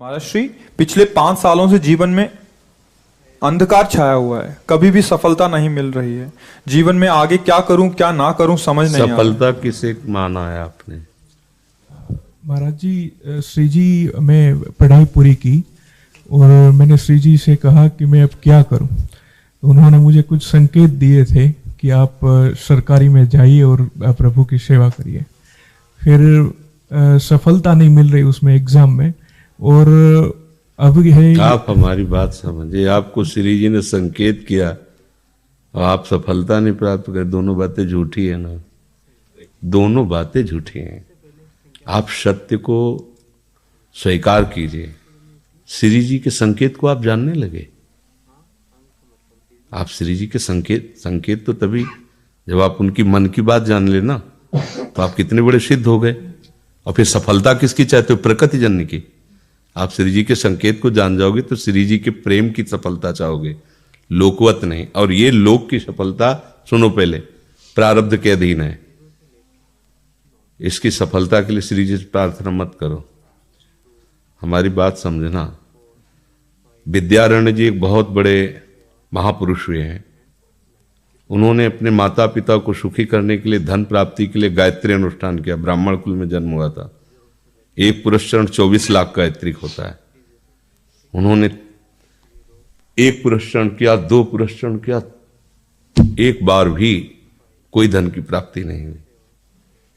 महाराज श्री, पिछले 5 सालों से जीवन में अंधकार छाया हुआ है। कभी भी सफलता नहीं मिल रही है। जीवन में आगे क्या करूं क्या ना करूं समझ नहीं आ रहा। सफलता किसे माना है आपने? महाराज जी, श्री जी मैं पढ़ाई पूरी की और मैंने श्री जी से कहा कि मैं अब क्या करूं। तो उन्होंने मुझे कुछ संकेत दिए थे कि आप सरकारी में जाइए और प्रभु की सेवा करिए। फिर सफलता नहीं मिल रही उसमें एग्जाम में, और अब है आप हमारी बात समझिए। आपको श्री जी ने संकेत किया और आप सफलता नहीं प्राप्त कर, दोनों बातें झूठी है ना। दोनों बातें झूठी हैं। आप सत्य को स्वीकार कीजिए। श्री जी के संकेत को आप जानने लगे। आप श्री जी के संकेत तो तभी जब आप उनकी मन की बात जान लेना, तो आप कितने बड़े सिद्ध हो गए। और फिर सफलता किसकी चाहते हो? प्रकृति जन्य की। आप श्री जी के संकेत को जान जाओगे तो श्री जी के प्रेम की सफलता चाहोगे, लोकवत नहीं। और ये लोक की सफलता, सुनो पहले, प्रारब्ध के अधीन है। इसकी सफलता के लिए श्री जी से प्रार्थना मत करो। हमारी बात समझना। विद्यारण्य जी एक बहुत बड़े महापुरुष हुए हैं। उन्होंने अपने माता पिता को सुखी करने के लिए, धन प्राप्ति के लिए गायत्री अनुष्ठान किया। ब्राह्मण कुल में जन्म हुआ था। एक पुरस्चरण 24 लाख गायत्री होता है। उन्होंने एक पुरस्चरण किया, 2 पुरस्चरण किया, एक बार भी कोई धन की प्राप्ति नहीं हुई।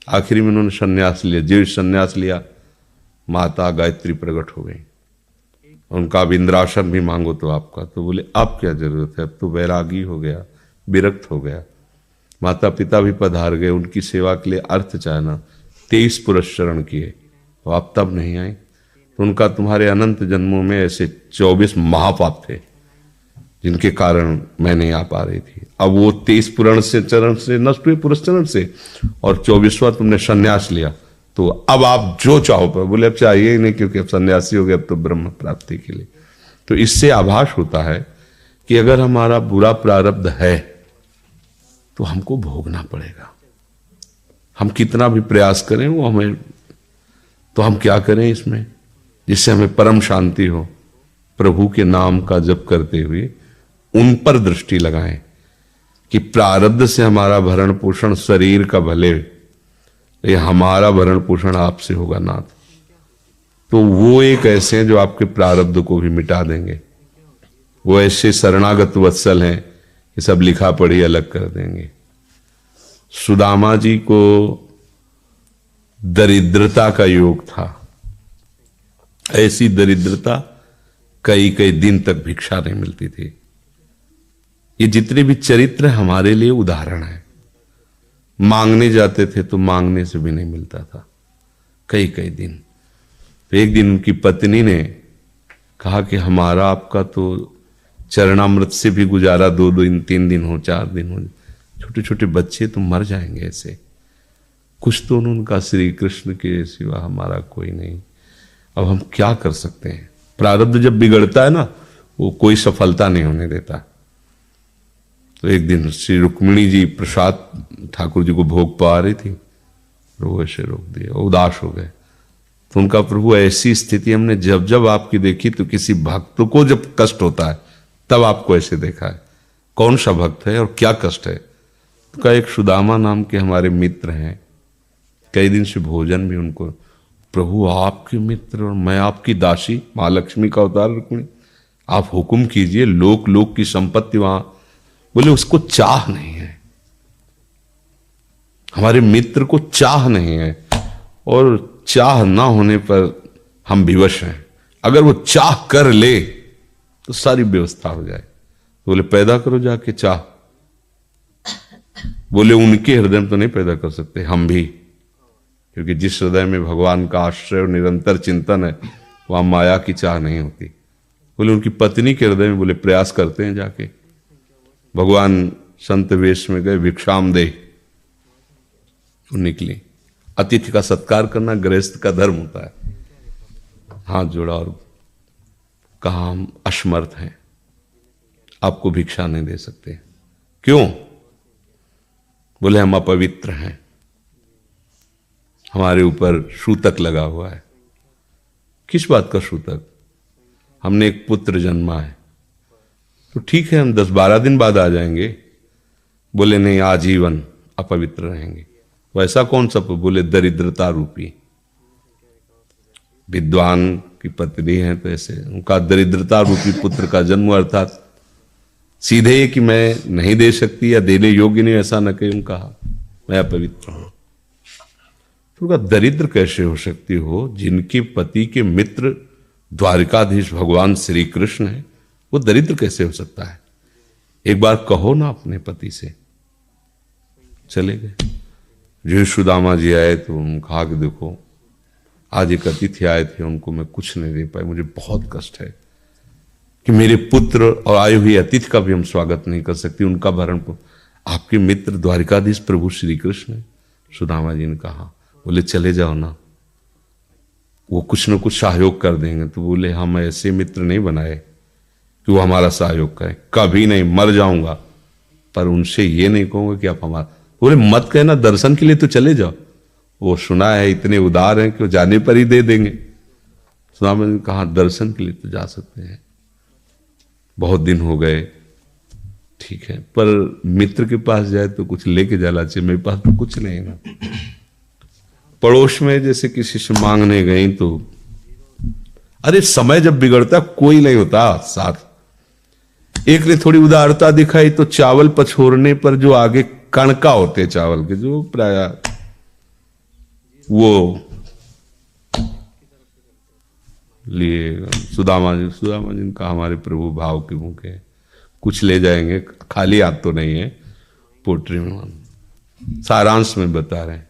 आखिरी में उन्होंने संन्यास लिया। जीव संन्यास लिया, माता गायत्री प्रकट हो गई। उनका अब इंद्रासन भी मांगो तो आपका, तो बोले अब क्या जरूरत है, अब तो वैरागी हो गया, विरक्त हो गया। माता पिता भी पधार गए, उनकी सेवा के लिए अर्थ चाहना। 23 पुरस्चरण किए, तो आप तब नहीं आए। तो उनका तुम्हारे अनंत जन्मों में ऐसे 24 महापाप थे जिनके कारण मैं नहीं आ पा रही थी। अब वो 23 पुरण से चरण से नष्ट हुए, पुरस्चरण से, और 24वां तुमने संन्यास लिया। तो अब आप जो चाहो पर, बोले अब चाहिए ही नहीं, क्योंकि अब सन्यासी हो गए, अब तो ब्रह्म प्राप्ति के लिए। तो इससे आभास होता है कि अगर हमारा बुरा प्रारब्ध है तो हमको भोगना पड़ेगा। हम कितना भी प्रयास करें वो हमें, तो हम क्या करें इसमें जिससे हमें परम शांति हो? प्रभु के नाम का जप करते हुए उन पर दृष्टि लगाएं कि प्रारब्ध से हमारा भरण पोषण शरीर का भले, ये हमारा भरण पोषण आपसे होगा नाथ। तो वो एक ऐसे हैं जो आपके प्रारब्ध को भी मिटा देंगे। वो ऐसे शरणागत वत्सल हैं कि सब लिखा पढ़ी अलग कर देंगे। सुदामा जी को दरिद्रता का योग था। ऐसी दरिद्रता, कई कई दिन तक भिक्षा नहीं मिलती थी। ये जितने भी चरित्र हमारे लिए उदाहरण है। मांगने जाते थे तो मांगने से भी नहीं मिलता था, कई कई दिन। तो एक दिन उनकी पत्नी ने कहा कि हमारा आपका तो चरणामृत से भी गुजारा 2 दिन 3 दिन हो, 4 दिन हो, छोटे छोटे बच्चे तो मर जाएंगे ऐसे। कुछ तो उन्होंने कहा, श्री कृष्ण के सिवा हमारा कोई नहीं। अब हम क्या कर सकते हैं? प्रारब्ध जब बिगड़ता है ना, वो कोई सफलता नहीं होने देता। तो एक दिन श्री रुक्मिणी जी प्रसाद ठाकुर जी को भोग पा रही थी, वो ऐसे रोक दिया, उदास हो गए। तो उनका, प्रभु ऐसी स्थिति हमने जब जब आपकी देखी, तो किसी भक्त को जब कष्ट होता है तब आपको ऐसे देखा है। कौन सा भक्त है और क्या कष्ट है? तो का एक सुदामा नाम के हमारे मित्र हैं, कई दिन से भोजन भी उनको, प्रभु आपके मित्र और मैं आपकी दासी, महालक्ष्मी का अवतार रुक्मिणी, आप हुक्म कीजिए। लोक लोक की संपत्ति वहां, बोले उसको चाह नहीं है, हमारे मित्र को चाह नहीं है, और चाह ना होने पर हम विवश हैं। अगर वो चाह कर ले तो सारी व्यवस्था हो जाए। तो बोले पैदा करो जाके चाह। बोले उनके हृदय में तो नहीं पैदा कर सकते, हम भी, क्योंकि जिस हृदय में भगवान का आश्रय और निरंतर चिंतन है, वहां माया की चाह नहीं होती। बोले उनकी पत्नी के हृदय में, बोले प्रयास करते हैं जाके। भगवान संत वेश में गए, भिक्षाम दे, निकली। अतिथि का सत्कार करना गृहस्थ का धर्म होता है। हाथ जोड़ा और कहा, हम असमर्थ हैं, आपको भिक्षा नहीं दे सकते। क्यों? बोले हम अपवित्र हैं, हमारे ऊपर सूतक लगा हुआ है। किस बात का सूतक? हमने एक पुत्र जन्मा है, तो ठीक है हम 10-12 दिन बाद आ जाएंगे। बोले नहीं, आजीवन अपवित्र रहेंगे। वैसा कौन सा? बोले दरिद्रता रूपी। विद्वान की पत्नी है तो ऐसे उनका दरिद्रता रूपी पुत्र का जन्म, अर्थात सीधे कि मैं नहीं दे सकती या देने योग्य नहीं, ऐसा न कहीं कहा, मैं अपवित्र हूं। तो उनका दरिद्र कैसे हो सकती हो? जिनके पति के मित्र द्वारिकाधीश भगवान श्री कृष्ण है, वो दरिद्र कैसे हो सकता है? एक बार कहो ना अपने पति से। चले गए। जो सुदामा जी आए तो उन्होंने कहा कि देखो आज एक अतिथि आए थे, उनको मैं कुछ नहीं दे पाई, मुझे बहुत कष्ट है कि मेरे पुत्र और आए हुए अतिथि का भी हम स्वागत नहीं कर सकती, उनका भरण आपके मित्र द्वारिकाधीश प्रभु श्री कृष्ण है। सुदामा जी ने कहा, बोले चले जाओ ना, वो कुछ न कुछ सहयोग कर देंगे। तो बोले हम ऐसे मित्र नहीं बनाए कि वो हमारा सहयोग करें, कभी नहीं, मर जाऊंगा पर उनसे ये नहीं कहूंगा कि आप हमारा। बोले मत कहना, दर्शन के लिए तो चले जाओ, वो सुना है इतने उदार हैं कि वो जाने पर ही दे देंगे। सुदामा ने कहा दर्शन के लिए तो जा सकते हैं, बहुत दिन हो गए, ठीक है, पर मित्र के पास जाए तो कुछ लेके जाना चाहिए, मेरे पास तो कुछ नहीं है ना। पड़ोस में जैसे किसी से मांगने गई तो अरे समय जब बिगड़ता कोई नहीं होता साथ। एक ने थोड़ी उदारता दिखाई तो चावल पछोरने पर जो आगे कणका होते चावल के, जो प्राय वो लिए सुदामा जी ने कहा हमारे प्रभु भाव के भूखे, कुछ ले जाएंगे, खाली हाथ तो नहीं है। पोट्री में सारांश में बता रहे हैं,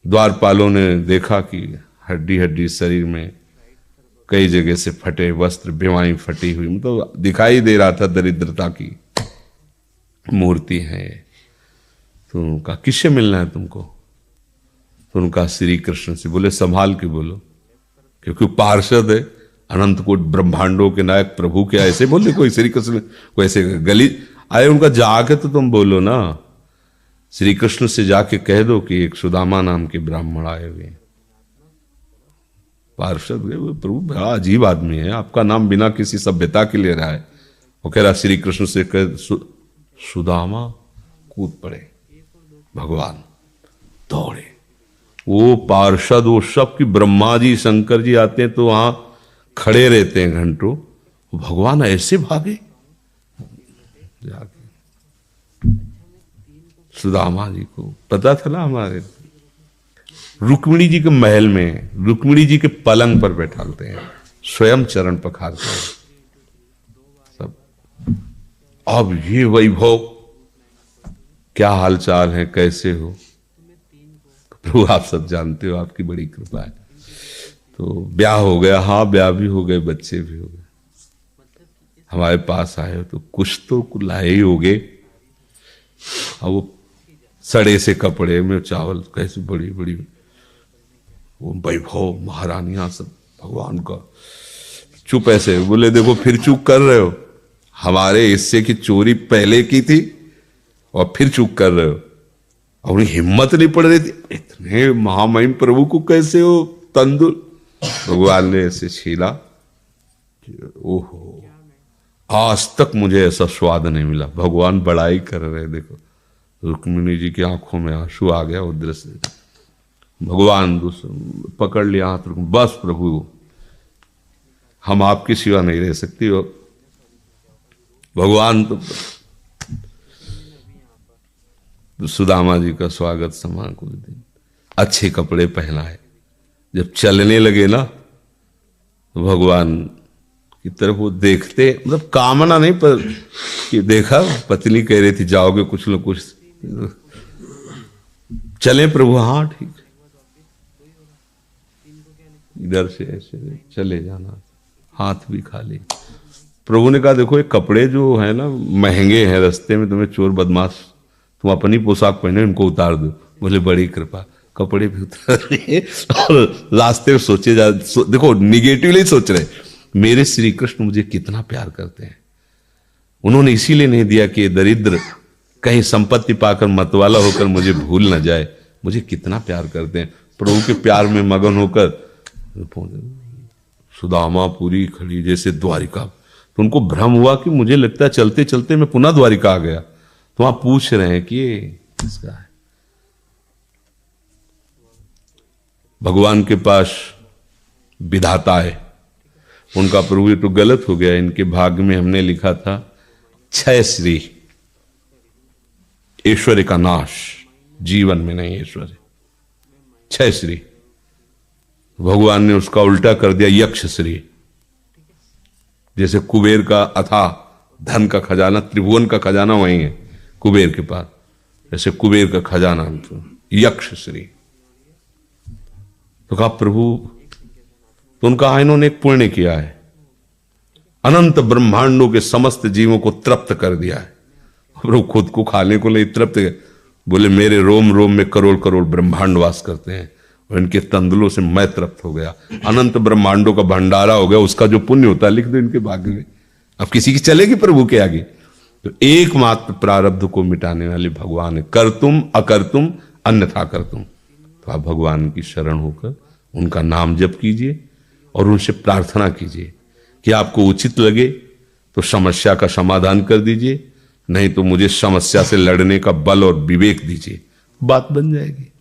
द्वारपालों ने देखा कि हड्डी हड्डी शरीर में कई जगह से फटे वस्त्र, बेवाई फटी हुई, मतलब दिखाई दे रहा था दरिद्रता की मूर्ति है। तो उनका किससे मिलना है तुमको? तो उनका श्री कृष्ण से। बोले संभाल के बोलो, क्योंकि पार्षद है, अनंत कोट ब्रह्मांडों के नायक प्रभु के ऐसे बोले कोई श्री कृष्ण को ऐसे गली आए, उनका जाके तो तुम बोलो ना, श्री कृष्ण से जाके कह दो कि एक सुदामा नाम के ब्राह्मण आए हुए। पार्षद प्रभु बड़ा अजीब आदमी है, आपका नाम बिना किसी सभ्यता के ले रहा है। वो कह रहा श्री कृष्ण से कह सुदामा, कूद पड़े, भगवान दौड़े। वो पार्षद वो सब की ब्रह्मा जी शंकर जी आते हैं तो वहां खड़े रहते हैं घंटों, भगवान ऐसे भागे जाके। सुदामा जी को पता था ना, हमारे रुक्मिणी जी के महल में रुक्मिणी जी के पलंग पर बैठाते हैं, स्वयं चरण पखारते हैं सब। अब ये वैभव, क्या हालचाल है, कैसे हो? प्रभु आप सब जानते हो, आपकी बड़ी कृपा है। तो ब्याह हो गया, हाँ ब्याह भी हो गए, बच्चे भी हो गए, हमारे पास आए हो तो कुछ तो लाए ही होगे। अब वो सड़े से कपड़े में चावल, कैसे बड़ी बड़ी वो वैभव, महारानियां सब भगवान का। चुप ऐसे बोले, देखो फिर चूक कर रहे हो, हमारे हिस्से की चोरी पहले की थी और फिर चूक कर रहे हो। और उन्हें हिम्मत नहीं पड़ रही थी, इतने महामहिम प्रभु को कैसे हो तंदुर। भगवान ने ऐसे छीला, ओहो आज तक मुझे ऐसा स्वाद नहीं मिला। भगवान बड़ाई कर रहे, देखो रुक्मिणी जी की आंखों में आंसू आ गया, वो दृश्य। भगवान पकड़ लिया हाथ, बस प्रभु हम आपकी सिवा नहीं रह सकती हो। भगवान तो सुदामा जी का स्वागत समा कुछ दिन, अच्छे कपड़े पहनाए। जब चलने लगे ना तो भगवान की तरफ वो देखते, मतलब कामना नहीं पर कि देखा पत्नी कह रही थी जाओगे कुछ न कुछ, चले प्रभु, हाँ ठीक है, इधर से ऐसे चले जाना, हाथ भी खाली। प्रभु ने कहा देखो ये कपड़े जो है ना महंगे हैं, रास्ते में तुम्हें चोर बदमाश, तुम अपनी पोशाक पहने इनको उतार दो। बोले बड़ी कृपा, कपड़े भी उतार लिए और रास्ते में सोचे देखो निगेटिवली सोच रहे, मेरे श्री कृष्ण मुझे कितना प्यार करते हैं। उन्होंने इसीलिए नहीं दिया कि ये दरिद्र कहीं संपत्ति पाकर मतवाला होकर मुझे भूल न जाए, मुझे कितना प्यार करते हैं। प्रभु के प्यार में मगन होकर सुदामा पुरी खड़ी जैसे द्वारिका। तो उनको भ्रम हुआ कि मुझे लगता है चलते चलते मैं पुनः द्वारिका आ गया। तो वहां पूछ रहे हैं कि ये किसका है। भगवान के पास विधाता है, उनका प्रभु ये तो गलत हो गया, इनके भाग्य में हमने लिखा था क्षय श्री, ऐश्वर्य का नाश, जीवन में नहीं ऐश्वर्य, क्षय श्री। भगवान ने उसका उल्टा कर दिया यक्ष श्री। जैसे कुबेर का अथाह धन का खजाना, त्रिभुवन का खजाना वही है कुबेर के पास, जैसे कुबेर का खजाना यक्ष श्री। तो कहा प्रभु, तो उनका इन्होंने एक पुण्य किया है, अनंत ब्रह्मांडों के समस्त जीवों को तृप्त कर दिया है। प्रभु खुद को खाने को नहीं तृप्त, बोले मेरे रोम रोम में करोड़ करोड़ ब्रह्मांड वास करते हैं और इनके तंदुलों से मैं तृप्त हो गया। अनंत ब्रह्मांडों का भंडारा हो गया, उसका जो पुण्य होता है लिख दो इनके भाग्य में। अब किसी की चलेगी प्रभु के आगे। तो एकमात्र प्रारब्ध को मिटाने वाले भगवान है, कर तुम अकर तुम अन्यथा कर तुम। तो आप भगवान की शरण होकर उनका नाम जप कीजिए और उनसे प्रार्थना कीजिए कि आपको उचित लगे तो समस्या का समाधान कर दीजिए, नहीं तो मुझे समस्या से लड़ने का बल और विवेक दीजिए, बात बन जाएगी।